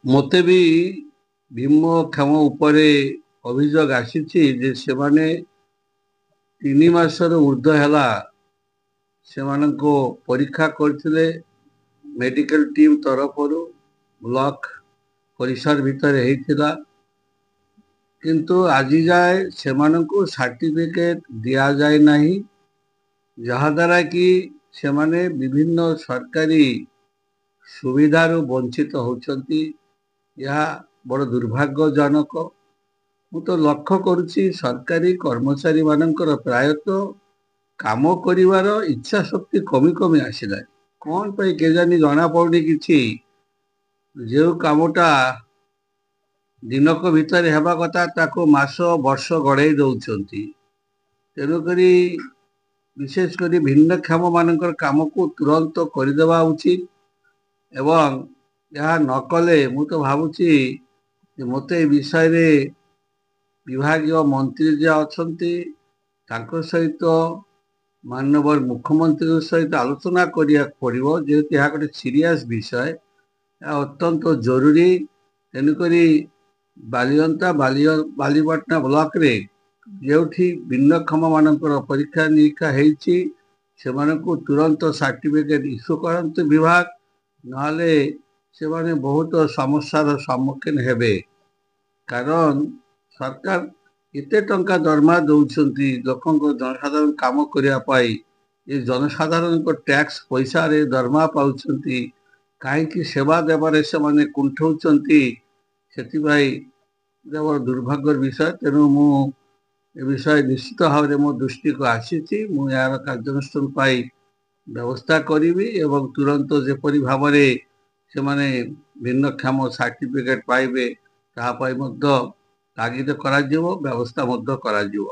ମୋତେ ବି ଭୀମକ୍ଷମ ଉପରେ ଅଭିଯୋଗ ଆସିଛି ଯେ ସେମାନେ 3 ମାସରୁ ଉର୍ଦ୍ଧ୍ୱ ହେଲା ସେମାନଙ୍କୁ ପରୀକ୍ଷା କରିଥିଲେ ମେଡିକାଲ ଟିମ୍ ତରଫରୁ। ବ୍ଲକ ପରିସର ଭିତରେ ହେଇଥିଲା, କିନ୍ତୁ ଆଜି ଯାଏ ସେମାନଙ୍କୁ ସାର୍ଟିଫିକେଟ୍ ଦିଆଯାଇ ନାହିଁ, ଯାହାଦ୍ୱାରା କି ସେମାନେ ବିଭିନ୍ନ ସରକାରୀ ସୁବିଧାରୁ ବଞ୍ଚିତ ହେଉଛନ୍ତି। ଏହା ବଡ଼ ଦୁର୍ଭାଗ୍ୟଜନକ। ମୁଁ ତ ଲକ୍ଷ୍ୟ କରୁଛି ସରକାରୀ କର୍ମଚାରୀମାନଙ୍କର ପ୍ରାୟତଃ କାମ କରିବାର ଇଚ୍ଛା ଶକ୍ତି କମି କମି ଆସିଲାଣି। କ'ଣ ପାଇଁ କେଜାଣି ଜଣାପଡ଼ୁନି କିଛି। ଯେଉଁ କାମଟା ଦିନକ ଭିତରେ ହେବା କଥା ତାକୁ ମାସ ବର୍ଷ ଗଡ଼େଇ ଦେଉଛନ୍ତି। ତେଣୁକରି ବିଶେଷ କରି ଭିନ୍ନକ୍ଷମମାନଙ୍କର କାମକୁ ତୁରନ୍ତ କରିଦେବା ଉଚିତ ଏବଂ ଏହା ନ କଲେ ମୁଁ ତ ଭାବୁଛି ଯେ ମୋତେ ଏ ବିଷୟରେ ବିଭାଗୀୟ ମନ୍ତ୍ରୀ ଯିଏ ଅଛନ୍ତି ତାଙ୍କ ସହିତ ମାନ୍ୟବର ମୁଖ୍ୟମନ୍ତ୍ରୀଙ୍କ ସହିତ ଆଲୋଚନା କରିବାକୁ ପଡ଼ିବ, ଯେହେତୁ ଏହା ଗୋଟେ ସିରିୟସ୍ ବିଷୟ, ଏହା ଅତ୍ୟନ୍ତ ଜରୁରୀ। ତେଣୁକରି ବାଲିଅନ୍ତା ବାଲିପାଟଣା ବ୍ଲକରେ ଯେଉଁଠି ଭିନ୍ନକ୍ଷମମାନଙ୍କର ପରୀକ୍ଷା ନିରୀକ୍ଷା ହେଇଛି ସେମାନଙ୍କୁ ତୁରନ୍ତ ସାର୍ଟିଫିକେଟ୍ ଇସ୍ୟୁ କରନ୍ତୁ ବିଭାଗ, ନହେଲେ ସେମାନେ ବହୁତ ସମସ୍ୟାର ସମ୍ମୁଖୀନ ହେବେ। କାରଣ ସରକାର ଏତେ ଟଙ୍କା ଦରମା ଦେଉଛନ୍ତି ଲୋକଙ୍କ ଜନସାଧାରଣ କାମ କରିବା ପାଇଁ, ଏ ଜନସାଧାରଣଙ୍କ ଟ୍ୟାକ୍ସ ପଇସାରେ ଦରମା ପାଉଛନ୍ତି, କାହିଁକି ସେବା ଦେବାରେ ସେମାନେ କୁଣ୍ଠାଉଛନ୍ତି? ସେଥିପାଇଁ ବଡ଼ ଦୁର୍ଭାଗ୍ୟର ବିଷୟ। ତେଣୁ ମୁଁ ଏ ବିଷୟ ନିଶ୍ଚିତ ଭାବରେ ମୋ ଦୃଷ୍ଟିକୁ ଆସିଛି। ମୁଁ ଏହାର କାର୍ଯ୍ୟାନୁଷ୍ଠାନ ପାଇଁ ବ୍ୟବସ୍ଥା କରିବି ଏବଂ ତୁରନ୍ତ ଯେପରି ଭାବରେ ସେମାନେ ଭିନ୍ନକ୍ଷମ ସାର୍ଟିଫିକେଟ୍ ପାଇବେ ତାହା ପାଇଁ ମଧ୍ୟ ତାଗିଦ କରାଯିବ, ବ୍ୟବସ୍ଥା ମଧ୍ୟ କରାଯିବ।